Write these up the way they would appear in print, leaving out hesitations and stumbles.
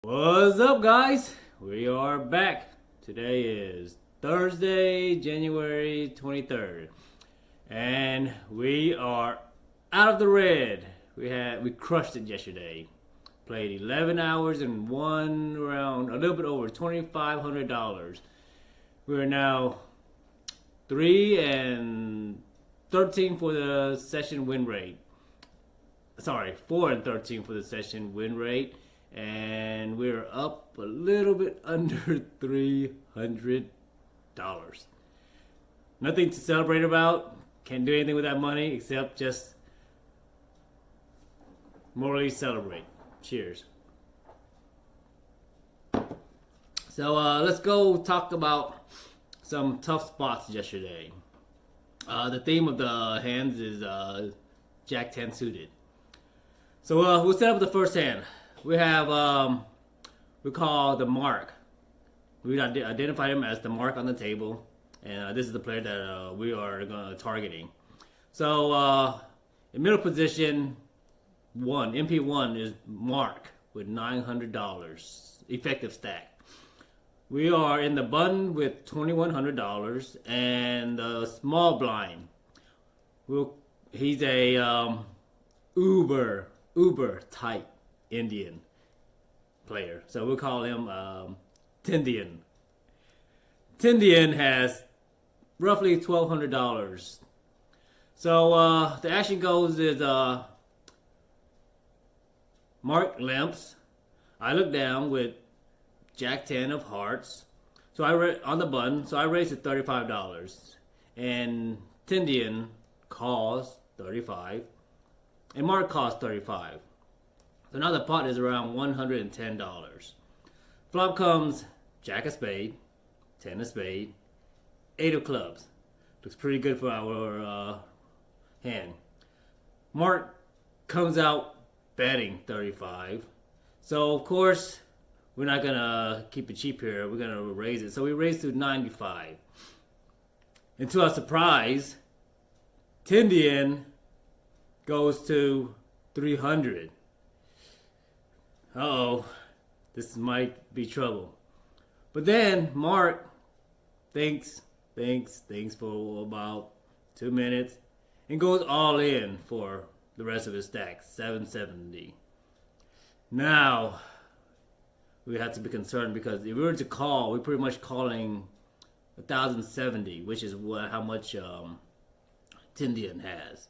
What's up, guys? We are back. Today is Thursday, January 23rd, and we are out of the red. We crushed it yesterday. Played 11 hours and won around a little bit over $2,500. We are now 3 and 13 for the session win rate. Sorry, 4 and 13 for the session win rate. And we're up a little bit under $300. Nothing to celebrate about. Can't do anything with that money except just morally celebrate. Cheers. So let's go talk about some tough spots yesterday. The theme of the hands is Jack 10 suited. So we'll set up the first hand. We have, we call the mark. We identify him as the mark on the table. And this is the player that we are targeting. So, in middle position, MP1 is Mark with $900 effective stack. We are in the button with $2,100 and the small blind. He's a uber type Indian player, so we'll call him Tindian. Tindian has roughly $1,200. So the action goes is Mark limps. I look down with Jack 10 of hearts. So on the button, so I raise it $35, and Tindian calls 35, and Mark calls 35. So now the pot is around $110. Flop comes Jack of spade, 10 of spade, 8 of clubs. Looks pretty good for our hand. Mark comes out betting 35. So of course, we're not gonna keep it cheap here. We're gonna raise it. So we raise to 95. And to our surprise, Tindian goes to 300. Uh-oh, this might be trouble. But then Mark thinks for about 2 minutes and goes all in for the rest of his stack, 770. Now, we have to be concerned because if we were to call, we're pretty much calling 1,070, which is how much Tindian has.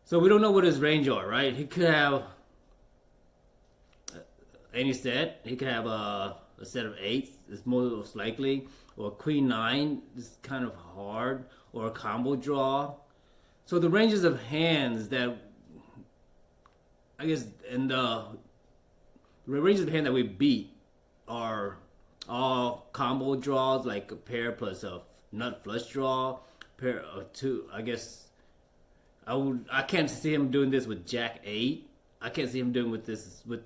So we don't know what his range are, right? He could have any set. He could have a set of 8s, is most likely, or queen 9 is kind of hard, or a combo draw. So the ranges of hands that, I guess, and the ranges of hand that we beat are all combo draws, like a pair plus a nut flush draw, pair of 2. I guess I can't see him doing this with Jack 8. I can't see him doing this without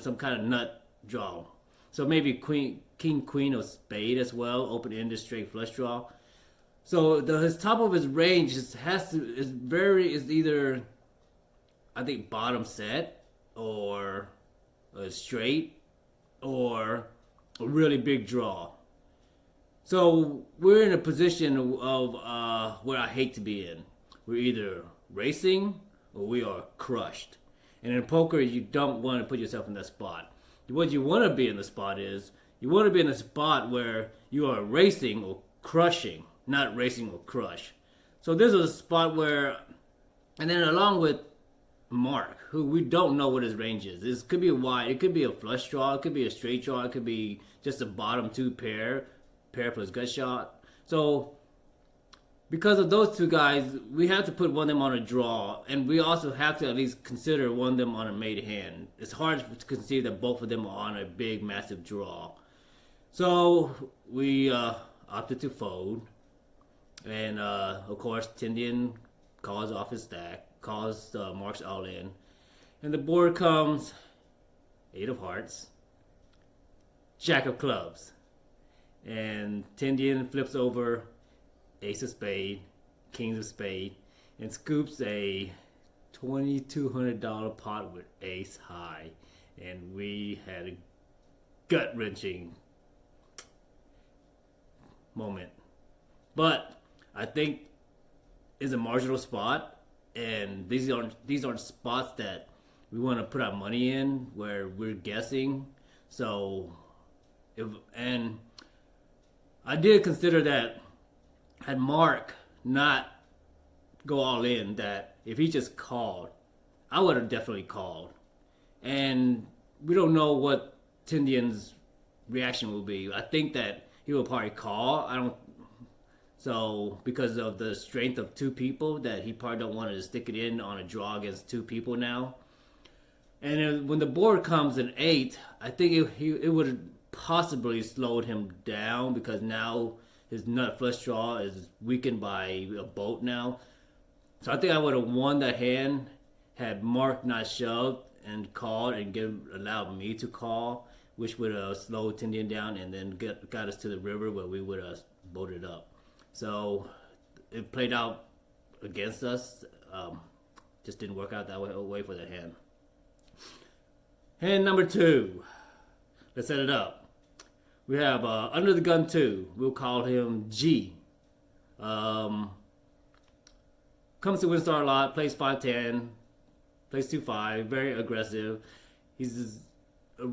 some kind of nut draw. So maybe king queen of spade as well, open ended straight flush draw. So his top of his range is either, I think, bottom set or a straight or a really big draw. So we're in a position of where I hate to be in. We're either racing or we are crushed. And in poker, you don't want to put yourself in that spot. What you want to be in the spot is, you want to be in a spot where you are racing or crushing, not racing or crush. So this is a spot where, and then along with Mark, who we don't know what his range is. This could be a wide, it could be a flush draw, it could be a straight draw, it could be just a bottom 2 pair plus gut shot. So because of those two guys, we have to put one of them on a draw, and we also have to at least consider one of them on a made hand. It's hard to conceive that both of them are on a big, massive draw. So we opted to fold, and of course, Tindian calls off his stack, calls Mark's all in, and the board comes 8 of hearts, Jack of clubs, and Tindian flips over ace of spade, kings of spade, and scoops a $2,200 pot with ace high. and we had a gut-wrenching moment. But I think it's a marginal spot, and these aren't spots that we want to put our money in where we're guessing. So, and I did consider that had Mark not go all in, that if he just called, I would have definitely called. And we don't know what Tindian's reaction will be. I think that he will probably call. I don't. So because of the strength of two people, that he probably don't want to stick it in on a draw against two people now. And when the board comes in 8, I think it would have possibly slowed him down, because now his nut flush draw is weakened by a boat now. So I think I would have won that hand had Mark not shoved and called and allowed me to call, which would have slowed Tindian down and then got us to the river where we would have boated up. So it played out against us. Just didn't work out that way for that hand. Hand number 2. Let's set it up. We have under the gun 2. We'll call him G. Comes to WinStar a lot. Plays 5-10. Plays 2-5. Very aggressive. He's a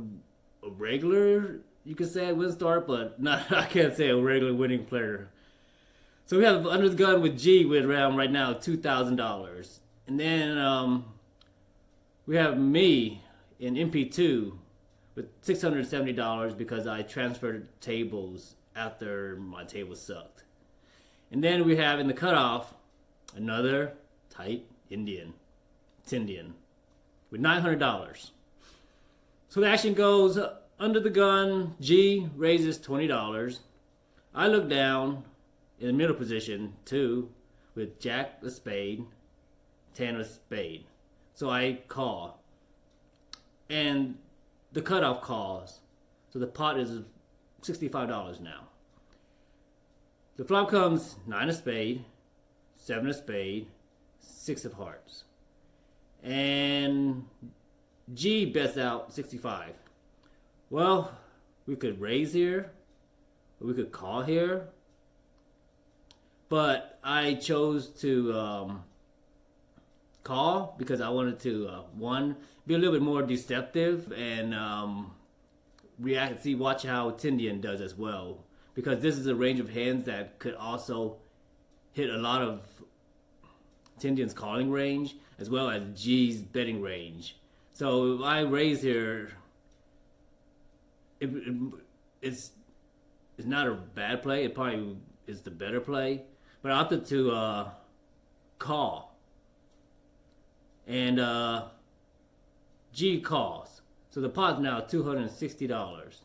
regular, you could say, at WinStar, but not. I can't say a regular winning player. So we have under the gun with G with around right now $2,000, and then we have me in MP2 with $670 because I transferred tables after my table sucked. And then we have in the cutoff another tight Tindian with $900. So the action goes under the gun. G raises $20. I look down in the middle position 2 with Jack of spade, 10 of spade. So I call. And the cutoff calls. So the pot is $65 now. The flop comes 9 of spade, 7 of spade, 6 of hearts. And G bets out 65. Well, we could raise here, or we could call here. But I chose to call because I wanted to, one, be a little bit more deceptive and watch how Tindian does as well. Because this is a range of hands that could also hit a lot of Tindian's calling range as well as G's betting range. So if I raise here, it's not a bad play. It probably is the better play. But I opted to call. And G calls. So the pot's now $260.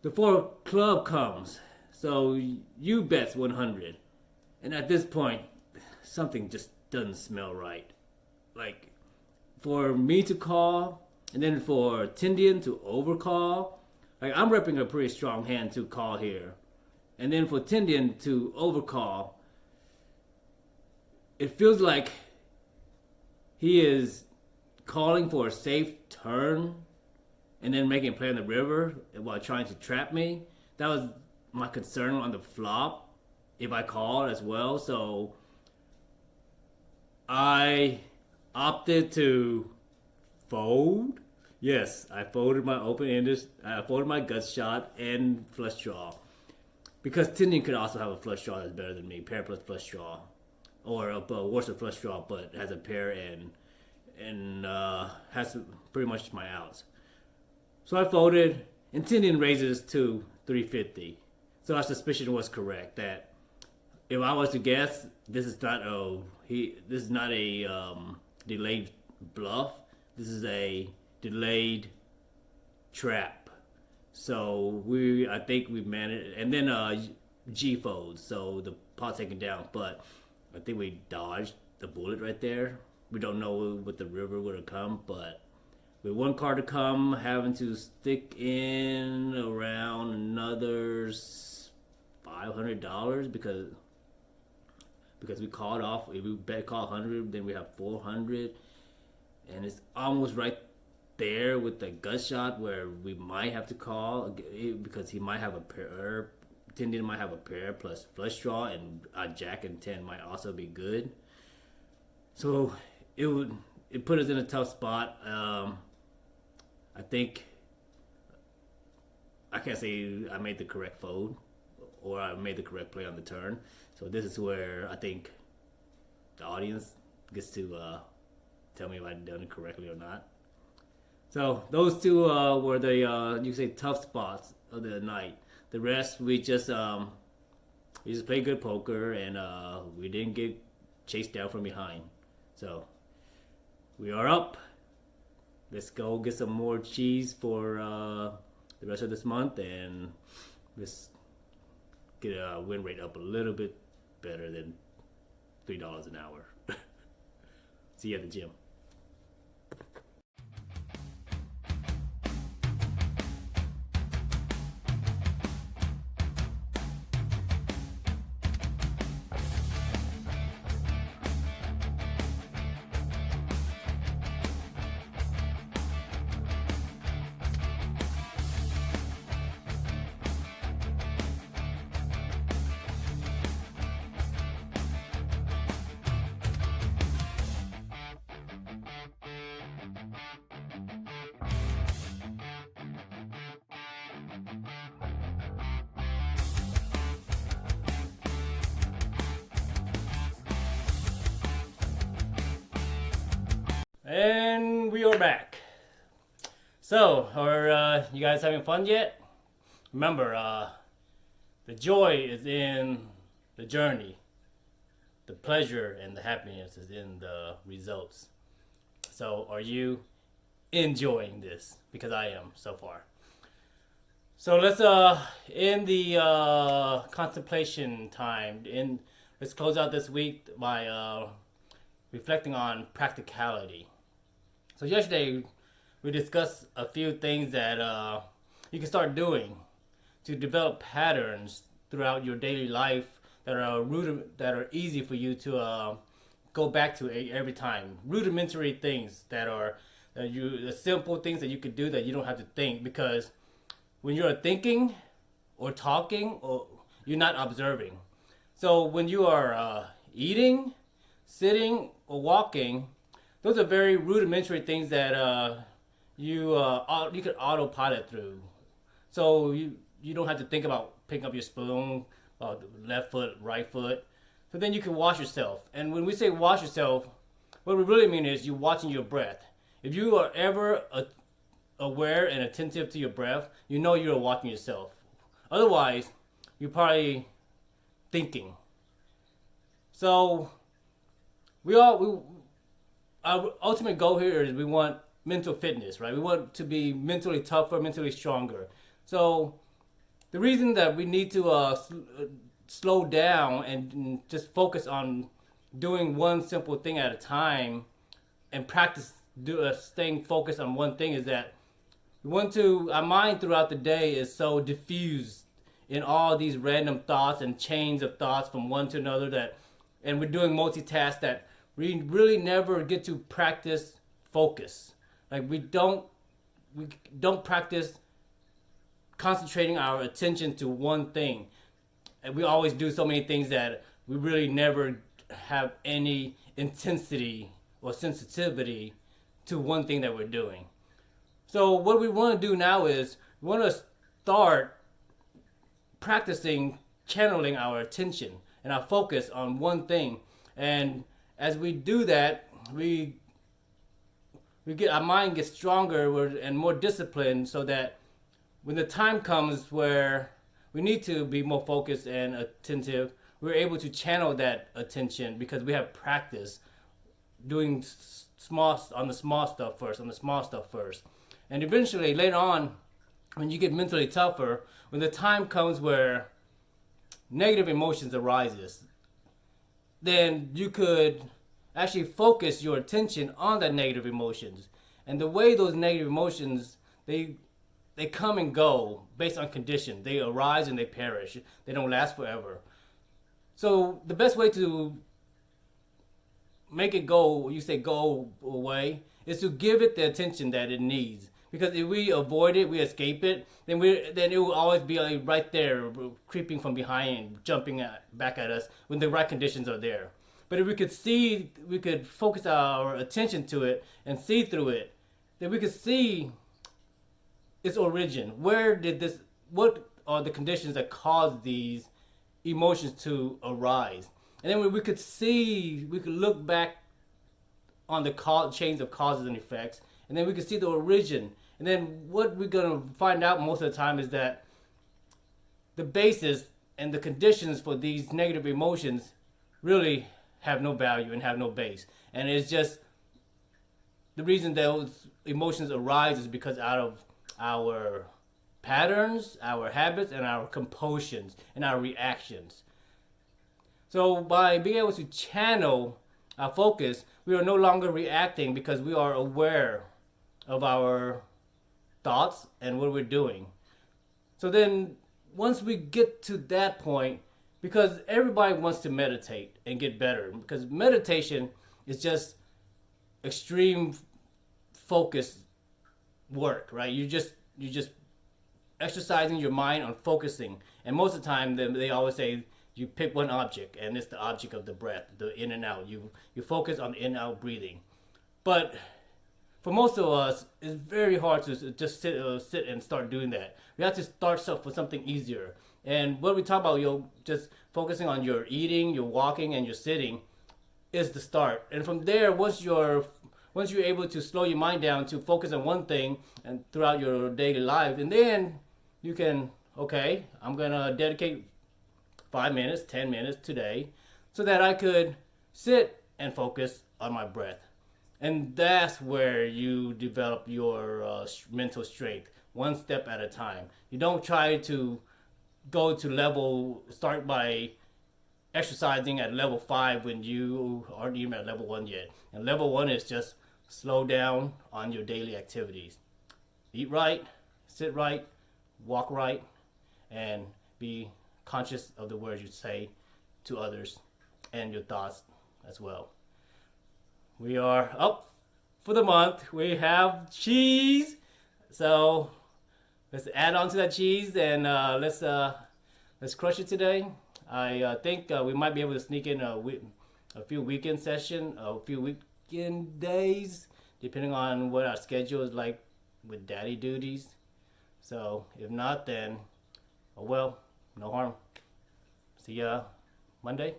The 4 club comes. So you bets 100. And at this point, something just doesn't smell right. Like, for me to call, and then for Tindian to overcall, like I'm repping a pretty strong hand to call here. And then for Tindian to overcall, it feels like he is calling for a safe turn and then making a play on the river while trying to trap me. That was my concern on the flop if I called as well. So I opted to fold. Yes, I folded my open-ended, I folded my gut shot and flush draw. Because Tindian could also have a flush draw that's better than me, pair plus flush draw. Or a worse than flush draw, but has a pair and has pretty much my outs. So I folded, and Tindian raises to 350. So our suspicion was correct that if I was to guess, this is not a delayed bluff. This is a delayed trap. So I think we managed, and then G folds, so the pot taken down. But I think we dodged the bullet right there. We don't know what the river would have come, but with one card to come, having to stick in around another $500 because we called off. If we bet call 100, then we have 400, and it's almost right there with the gut shot where we might have to call because he might have a pair. Tendon might have a pair plus flush draw, and a jack and 10 might also be good. So it put us in a tough spot. I think I can't say I made the correct fold or I made the correct play on the turn. So this is where I think the audience gets to tell me if I done it correctly or not. So those two were the you could say tough spots of the night. The rest we just played good poker and we didn't get chased down from behind. So we are up. Let's go get some more cheese for the rest of this month and let's get a win rate up a little bit better than $3 an hour. See you at the gym. And we are back. So, are you guys having fun yet? Remember, the joy is in the journey. The pleasure and the happiness is in the results. So, are you enjoying this? Because I am so far. So let's end the contemplation time. Let's close out this week by reflecting on practicality. So yesterday we discussed a few things that you can start doing to develop patterns throughout your daily life that are easy for you to go back to every time. Rudimentary things the simple things that you could do that you don't have to think, because when you're thinking or talking, or you're not observing. So when you are eating, sitting, or walking, those are very rudimentary things that you could autopilot through. So you don't have to think about picking up your spoon, left foot, right foot. So then you can wash yourself. And when we say wash yourself, what we really mean is you're watching your breath. If you are ever aware and attentive to your breath, you know you're watching yourself. Otherwise, you're probably thinking. So our ultimate goal here is we want mental fitness, right? We want to be mentally tougher, mentally stronger. So the reason that we need to slow down and just focus on doing one simple thing at a time and practice staying focused on one thing is that our mind throughout the day is so diffused in all these random thoughts and chains of thoughts from one to another, and we're doing multitask that we really never get to practice focus. Like we don't practice concentrating our attention to one thing. And we always do so many things that we really never have any intensity or sensitivity to one thing that we're doing. So what we want to do now is we want to start practicing channeling our attention and our focus on one thing. And as we do that, our mind gets stronger and more disciplined, so that when the time comes where we need to be more focused and attentive, we're able to channel that attention because we have practice doing the small stuff first. And eventually, later on, when you get mentally tougher, when the time comes where negative emotions arises, then you could actually focus your attention on that negative emotions. And the way those negative emotions, they come and go based on condition. They arise and they perish. They don't last forever. So the best way to make it go away, is to give it the attention that it needs. Because if we avoid it, we escape it, then it will always be like right there, creeping from behind, jumping back at us when the right conditions are there. But if we could focus our attention to it and see through it, then we could see its origin. What are the conditions that cause these emotions to arise? And then we could look back on the chains of causes and effects, and then we could see the origin. And then what we're gonna find out most of the time is that the basis and the conditions for these negative emotions really have no value and have no base. And it's just the reason those emotions arise is because out of our patterns, our habits, and our compulsions and our reactions. So by being able to channel our focus, we are no longer reacting because we are aware of our thoughts and what we're doing. So then once we get to that point, because everybody wants to meditate and get better, because meditation is just extreme focus work, right? You just exercising your mind on focusing. And most of the time they always say you pick one object, and it's the object of the breath, the in and out. You focus on in and out breathing. But for most of us, it's very hard to just sit and start doing that. We have to start with something easier. And what we talk about, just focusing on your eating, your walking, and your sitting is the start. And from there, once you're able to slow your mind down to focus on one thing and throughout your daily life, and then you can, okay, I'm gonna dedicate 5 minutes, 10 minutes today so that I could sit and focus on my breath. And that's where you develop your mental strength, one step at a time. You don't try to start by exercising at level 5 when you aren't even at level 1 yet. And level 1 is just slow down on your daily activities. Eat right, sit right, walk right, and be conscious of the words you say to others and your thoughts as well. We are up for the month. We have cheese. So let's add on to that cheese and let's crush it today. I think we might be able to sneak in a few weekend session, a few weekend days, depending on what our schedule is like with daddy duties. So if not, then oh well, no harm. See ya Monday.